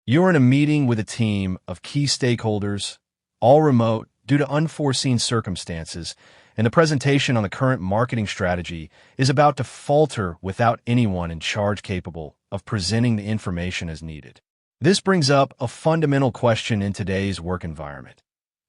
You're in a meeting with a team of key stakeholders, all remote due to unforeseen circumstances, and the presentation on the current marketing strategy is about to falter without anyone in charge capable of presenting the information as needed. This brings up a fundamental question in today's work environment.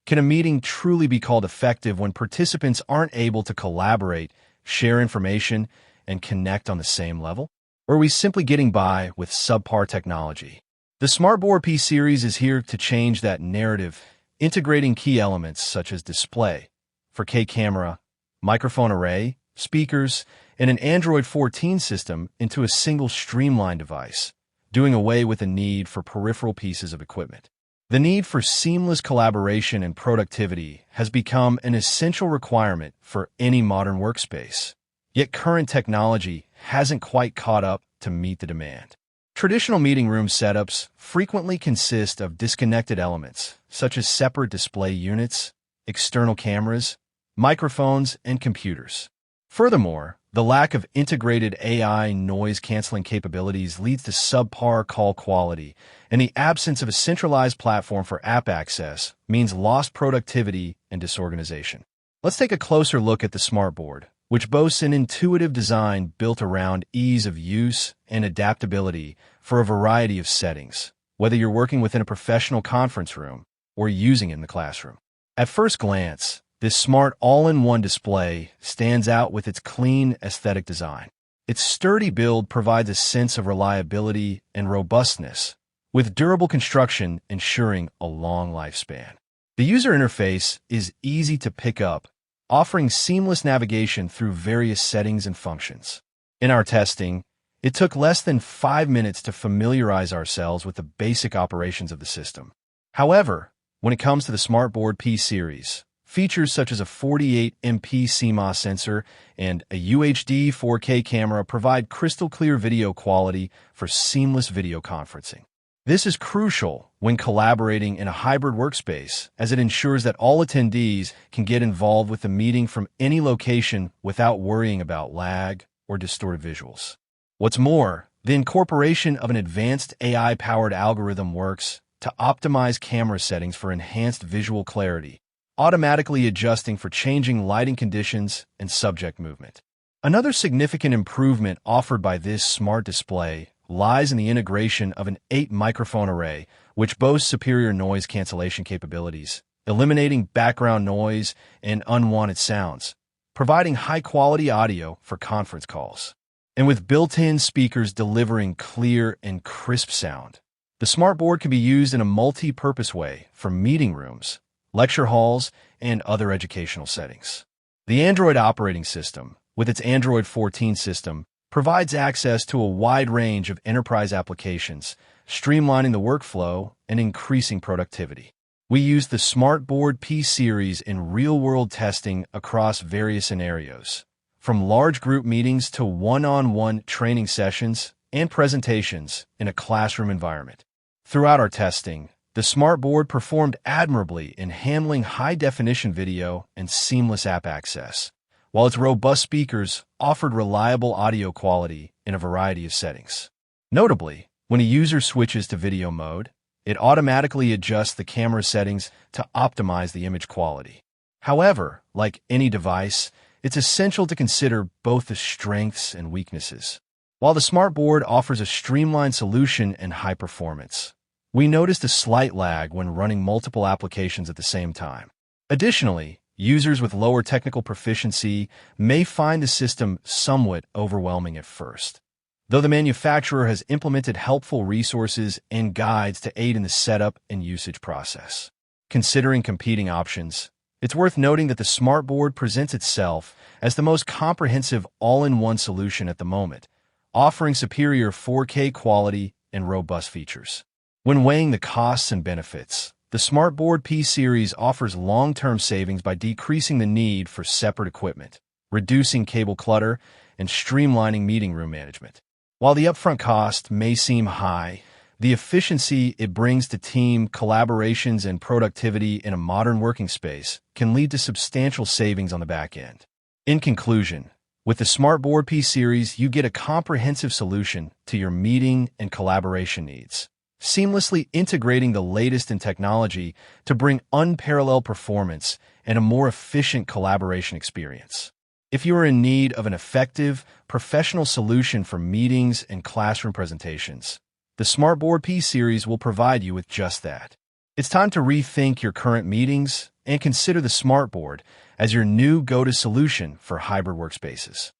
Can a meeting truly be called effective when participants aren't able to collaborate, share information, and connect on the same level? Or are we simply getting by with subpar technology? The Smartboard P-Series is here to change that narrative, integrating key elements such as display, 4K camera, microphone array, speakers, and an Android 14 system into a single streamlined device, doing away with the need for peripheral pieces of equipment. The need for seamless collaboration and productivity has become an essential requirement for any modern workspace. Yet current technology hasn't quite caught up to meet the demand. Traditional meeting room setups frequently consist of disconnected elements, such as separate display units, external cameras, microphones, and computers. Furthermore, the lack of integrated AI noise-canceling capabilities leads to subpar call quality, and the absence of a centralized platform for app access means lost productivity and disorganization. Let's take a closer look at the Smartboard, which boasts an intuitive design built around ease of use and adaptability for a variety of settings, whether you're working within a professional conference room or using it in the classroom. At first glance, this smart all-in-one display stands out with its clean, aesthetic design. Its sturdy build provides a sense of reliability and robustness, with durable construction ensuring a long lifespan. The user interface is easy to pick up, offering seamless navigation through various settings and functions. In our testing, it took less than 5 minutes to familiarize ourselves with the basic operations of the system. However, when it comes to the Smartboard P-Series, features such as a 48MP CMOS sensor and a UHD 4K camera provide crystal-clear video quality for seamless video conferencing. This is crucial when collaborating in a hybrid workspace, as it ensures that all attendees can get involved with the meeting from any location without worrying about lag or distorted visuals. What's more, the incorporation of an advanced AI-powered algorithm works to optimize camera settings for enhanced visual clarity, automatically adjusting for changing lighting conditions and subject movement. Another significant improvement offered by this smart display lies in the integration of an 8-microphone array, which boasts superior noise cancellation capabilities, eliminating background noise and unwanted sounds, providing high-quality audio for conference calls. And with built-in speakers delivering clear and crisp sound, the Smartboard can be used in a multi-purpose way for meeting rooms, lecture halls, and other educational settings. The Android operating system, with its Android 14 system, provides access to a wide range of enterprise applications, streamlining the workflow and increasing productivity. We use the Smartboard P-Series in real-world testing across various scenarios, from large group meetings to one-on-one training sessions and presentations in a classroom environment. Throughout our testing, the Smartboard performed admirably in handling high-definition video and seamless app access, while its robust speakers offered reliable audio quality in a variety of settings. Notably, when a user switches to video mode, it automatically adjusts the camera settings to optimize the image quality. However, like any device, it's essential to consider both the strengths and weaknesses. While the Smartboard offers a streamlined solution and high performance, we noticed a slight lag when running multiple applications at the same time. Additionally, users with lower technical proficiency may find the system somewhat overwhelming at first, though the manufacturer has implemented helpful resources and guides to aid in the setup and usage process. Considering competing options, it's worth noting that the Smartboard presents itself as the most comprehensive all-in-one solution at the moment, offering superior 4K quality and robust features. When weighing the costs and benefits, the Smartboard P-Series offers long-term savings by decreasing the need for separate equipment, reducing cable clutter, and streamlining meeting room management. While the upfront cost may seem high, the efficiency it brings to team collaborations and productivity in a modern working space can lead to substantial savings on the back end. In conclusion, with the Smartboard P-Series, you get a comprehensive solution to your meeting and collaboration needs, seamlessly integrating the latest in technology to bring unparalleled performance and a more efficient collaboration experience. If you are in need of an effective, professional solution for meetings and classroom presentations, the Smartboard P series will provide you with just that. It's time to rethink your current meetings and consider the Smartboard as your new go-to solution for hybrid workspaces.